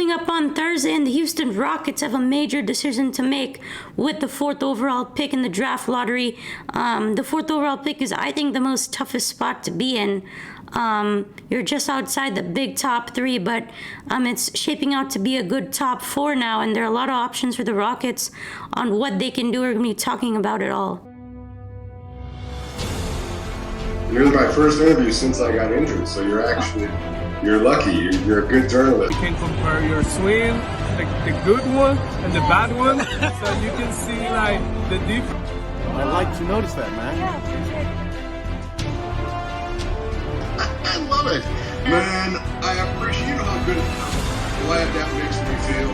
Coming up on Thursday, and the Houston Rockets have a major decision to make with the 4th overall pick in the draft lottery. The 4th overall pick is, I think, the most toughest spot to be in. You're just outside the big top 3, but it's shaping out to be a good top 4 now, and there are a lot of options for the Rockets on what they can do. We're going to be talking about it all. You're my first interview since I got injured, so you're lucky. You're a good journalist. You can compare your swing, the good one and the bad one, so you can see like the difference. I'd like to notice that, man. I love it, man. I appreciate how good, glad that makes me feel.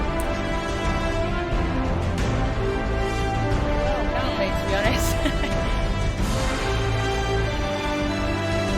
To be honest.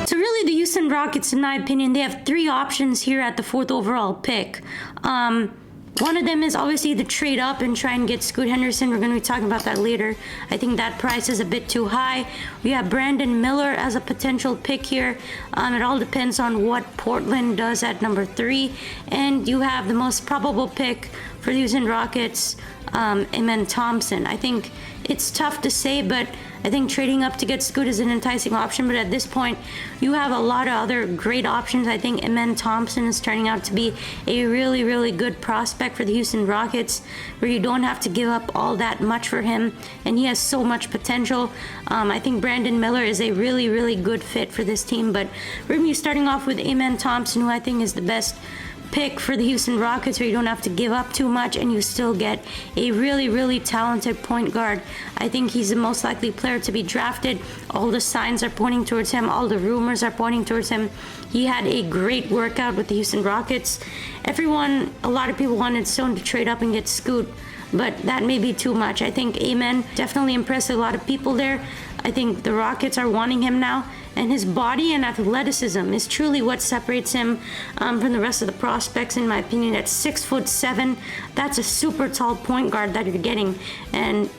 So really, the Houston Rockets, in my opinion, they have 3 options here at the 4th overall pick. One of them is obviously to trade up and try and get Scoot Henderson. We're going to be talking about that later. I think that price is a bit too high. We have Brandon Miller as a potential pick here. It all depends on what Portland does at number 3. And you have the most probable pick for the Houston Rockets, Amen Thompson. I think it's tough to say, but I think trading up to get Scoot is an enticing option, but at this point, you have a lot of other great options. I think Amen Thompson is turning out to be a really, really good prospect for the Houston Rockets, where you don't have to give up all that much for him, and he has so much potential. I think Brandon Miller is a really, really good fit for this team, but we're going to be starting off with Amen Thompson, who I think is the best pick for the Houston Rockets, where you don't have to give up too much and you still get a really, really talented point guard. I think he's the most likely player to be drafted. All the signs are pointing towards him. All the rumors are pointing towards him. He had a great workout with the Houston Rockets. A lot of people wanted Stone to trade up and get Scoot, but that may be too much. I think Amen definitely impressed a lot of people there. I think the Rockets are wanting him now, and his body and athleticism is truly what separates him from the rest of the prospects, in my opinion. At 6'7", that's a super tall point guard that you're getting, and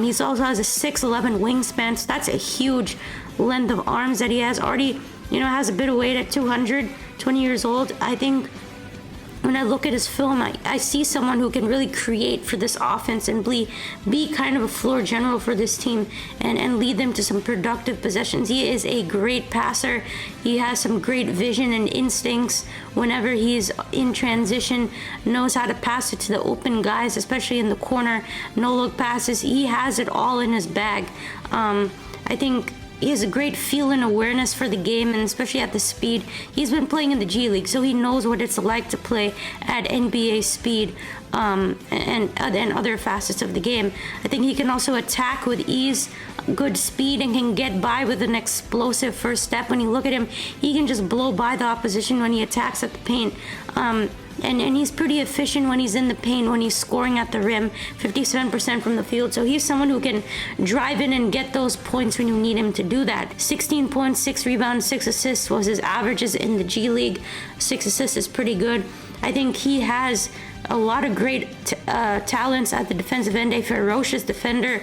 he's also has a 6'11" wingspan, so that's a huge length of arms that he has. Already, has a bit of weight at 220 years old. I think when I look at his film, I see someone who can really create for this offense and be kind of a floor general for this team and lead them to some productive possessions. He is a great passer. He has some great vision and instincts whenever he's in transition, knows how to pass it to the open guys, especially in the corner, no-look passes. He has it all in his bag. I think he has a great feel and awareness for the game, and especially at the speed. He's been playing in the G League, so he knows what it's like to play at NBA speed and other facets of the game. I think he can also attack with ease, good speed, and can get by with an explosive first step. When you look at him, he can just blow by the opposition when he attacks at the paint. And he's pretty efficient when he's in the paint, when he's scoring at the rim, 57% from the field. So he's someone who can drive in and get those points when you need him to do that. 16 points, 6 rebounds, 6 assists was his averages in the G League. 6 assists is pretty good. I think he has a lot of great talents at the defensive end, a ferocious defender.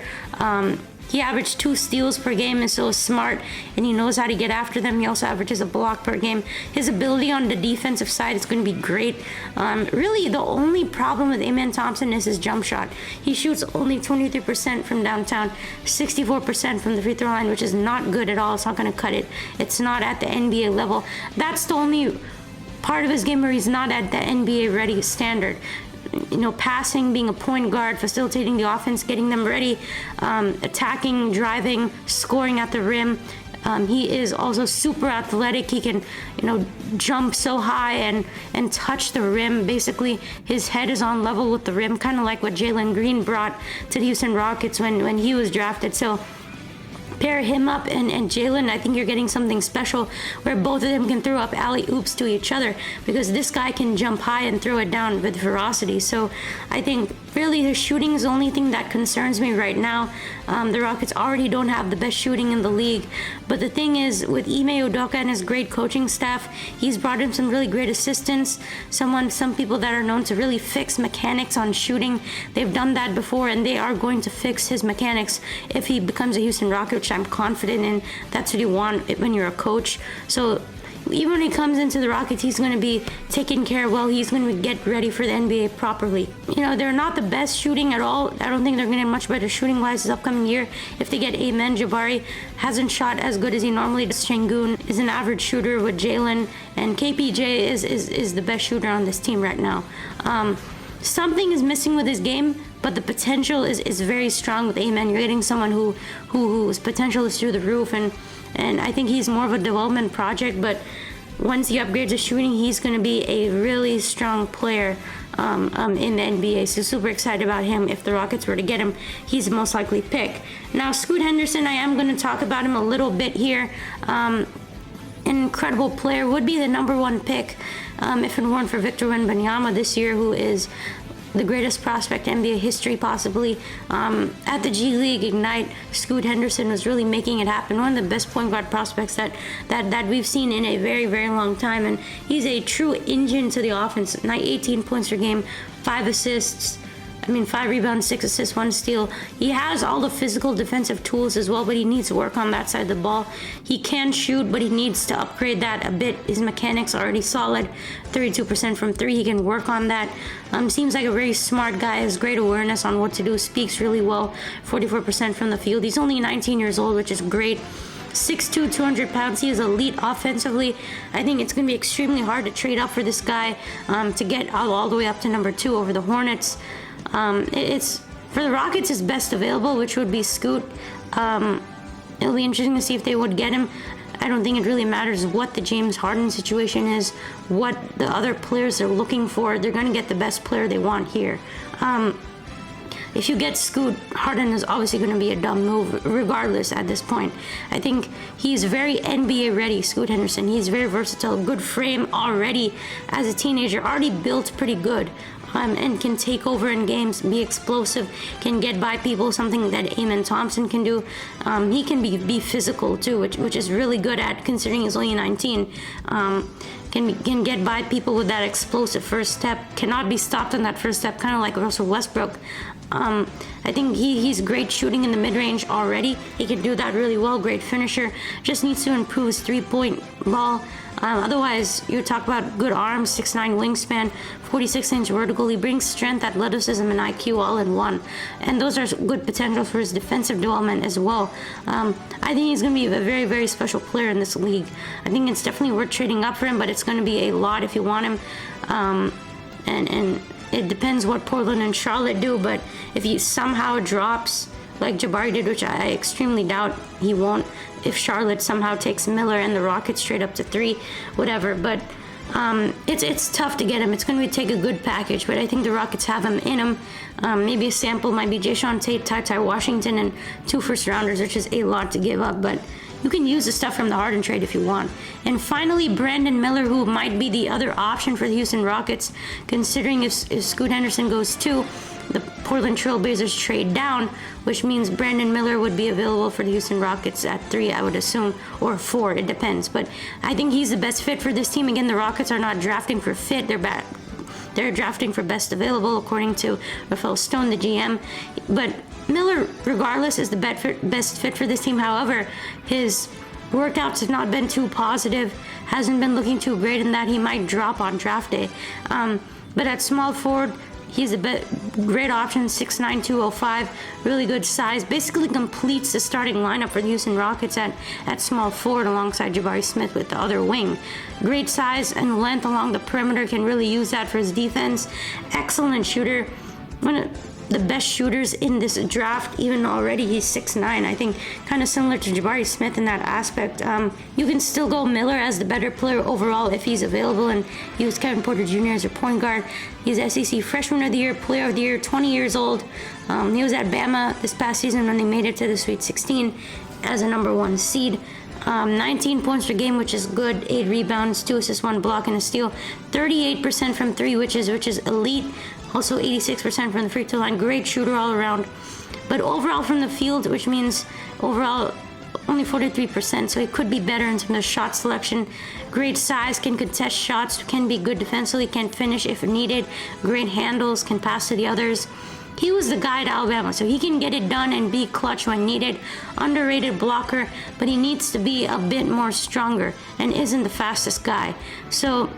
He averaged 2 steals per game, and so smart, and he knows how to get after them. He also averages a block per game. His ability on the defensive side is going to be great. Really, the only problem with Amen Thompson is his jump shot. He shoots only 23% from downtown, 64% from the free throw line, which is not good at all. It's not going to cut it. It's not at the NBA level. That's the only part of his game where he's not at the NBA ready standard. Passing, being a point guard, facilitating the offense, getting them ready, attacking, driving, scoring at the rim. He is also super athletic. He can, jump so high and touch the rim. Basically, his head is on level with the rim, kind of like what Jalen Green brought to the Houston Rockets when he was drafted. So pair him up and Jalen, I think you're getting something special where both of them can throw up alley-oops to each other, because this guy can jump high and throw it down with ferocity. So I think really the shooting is the only thing that concerns me right now. The Rockets already don't have the best shooting in the league, but the thing is, with Ime Udoka and his great coaching staff, he's brought in some really great assistants, some people that are known to really fix mechanics on shooting. They've done that before, and they are going to fix his mechanics if he becomes a Houston Rocket, which I'm confident in. That's what you want when you're a coach. So even when he comes into the Rockets, he's going to be taken care of well. He's going to get ready for the NBA properly. You know, they're not the best shooting at all. I don't think they're going to get much better shooting-wise this upcoming year. If they get Amen, Jabari hasn't shot as good as he normally does. Şengün is an average shooter with Jalen, and KPJ is the best shooter on this team right now. Something is missing with his game, but the potential is very strong with Amen. You're getting someone whose potential is through the roof, and I think he's more of a development project, but once he upgrades his shooting, he's going to be a really strong player in the NBA. So super excited about him. If the Rockets were to get him, he's the most likely pick. Now, Scoot Henderson, I am going to talk about him a little bit here. An incredible player, would be the #1 pick if it weren't for Victor Wembanyama this year, who is the greatest prospect in NBA history, possibly. At the G League Ignite, Scoot Henderson was really making it happen. One of the best point guard prospects that we've seen in a very, very long time. And he's a true engine to the offense. 18 points per game, 5 assists. 5 rebounds, 6 assists, 1 steal. He has all the physical defensive tools as well, but he needs to work on that side of the ball. He can shoot, but he needs to upgrade that a bit. His mechanics are already solid. 32% from 3. He can work on that. Seems like a very smart guy. Has great awareness on what to do. Speaks really well. 44% from the field. He's only 19 years old, which is great. 6'2", 200 pounds. He is elite offensively. I think it's going to be extremely hard to trade up for this guy to get all the way up to #2 over the Hornets. It's for the Rockets, his best available, which would be Scoot. It'll be interesting to see if they would get him. I don't think it really matters what the James Harden situation is, what the other players are looking for. They're going to get the best player they want here. If you get Scoot, Harden is obviously going to be a dumb move regardless at this point. I think he's very NBA ready, Scoot Henderson. He's very versatile, good frame already as a teenager, already built pretty good. And can take over in games, be explosive, can get by people, something that Amen Thompson can do. He can be physical too, which is really good at considering he's only 19. Can get by people with that explosive first step, cannot be stopped on that first step, kind of like Russell Westbrook. I think he's great shooting in the mid-range already. He can do that really well, great finisher. Just needs to improve his three-point ball. Otherwise, you talk about good arms, 6'9" wingspan, 46-inch vertical. He brings strength, athleticism, and IQ all in one. And those are good potential for his defensive development as well. I think he's going to be a very, very special player in this league. I think it's definitely worth trading up for him, but it's going to be a lot if you want him. And it depends what Portland and Charlotte do, but if he somehow drops like Jabari did, which I extremely doubt he won't, if Charlotte somehow takes Miller and the Rockets straight up to 3, whatever. But it's tough to get him. It's going to take a good package, but I think the Rockets have him in them. Maybe a sample might be Jayshawn Tate, Ty Washington, and 2 first-rounders, which is a lot to give up, but you can use the stuff from the Harden trade if you want. And finally, Brandon Miller, who might be the other option for the Houston Rockets, considering if Scoot Henderson goes 2, the Portland Trail Blazers trade down, which means Brandon Miller would be available for the Houston Rockets at 3, I would assume, or 4, it depends. But I think he's the best fit for this team. Again, the Rockets are not drafting for fit, they're drafting for best available, according to Rafael Stone, the GM. But Miller, regardless, is the best fit for this team. However, his workouts have not been too positive, hasn't been looking too great, in that he might drop on draft day. But at small forward, he's a great option, 6'9", 205, really good size. Basically completes the starting lineup for the Houston Rockets at small forward alongside Jabari Smith with the other wing. Great size and length along the perimeter, can really use that for his defense. Excellent shooter. One of the best shooters in this draft, even already he's 6'9". I think kind of similar to Jabari Smith in that aspect. You can still go Miller as the better player overall if he's available, and use Kevin Porter Jr. as your point guard. He's SEC Freshman of the Year, Player of the Year, 20 years old. He was at Bama this past season when they made it to the Sweet 16 as a #1 seed. 19 points per game, which is good. 8 rebounds, 2 assists, 1 block, and a steal. 38% from 3, which is elite. Also 86% from the free throw line. Great shooter all around. But overall from the field, which means overall only 43%, so he could be better in terms of shot selection. Great size, can contest shots, can be good defensively, can finish if needed. Great handles, can pass to the others. he was the guy to Alabama, so he can get it done and be clutch when needed. Underrated blocker, but he needs to be a bit more stronger and isn't the fastest guy. So,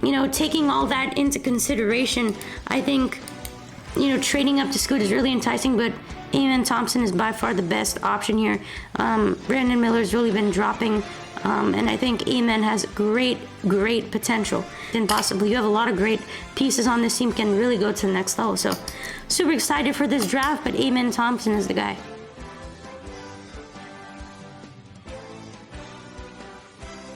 you know, taking all that into consideration, I think, you know, trading up to Scoot is really enticing, but Amen Thompson is by far the best option here. Brandon Miller's really been dropping, and I think Amen has great potential. And possibly you have a lot of great pieces on this team, can really go to the next level. So super excited for this draft, but Amen Thompson is the guy.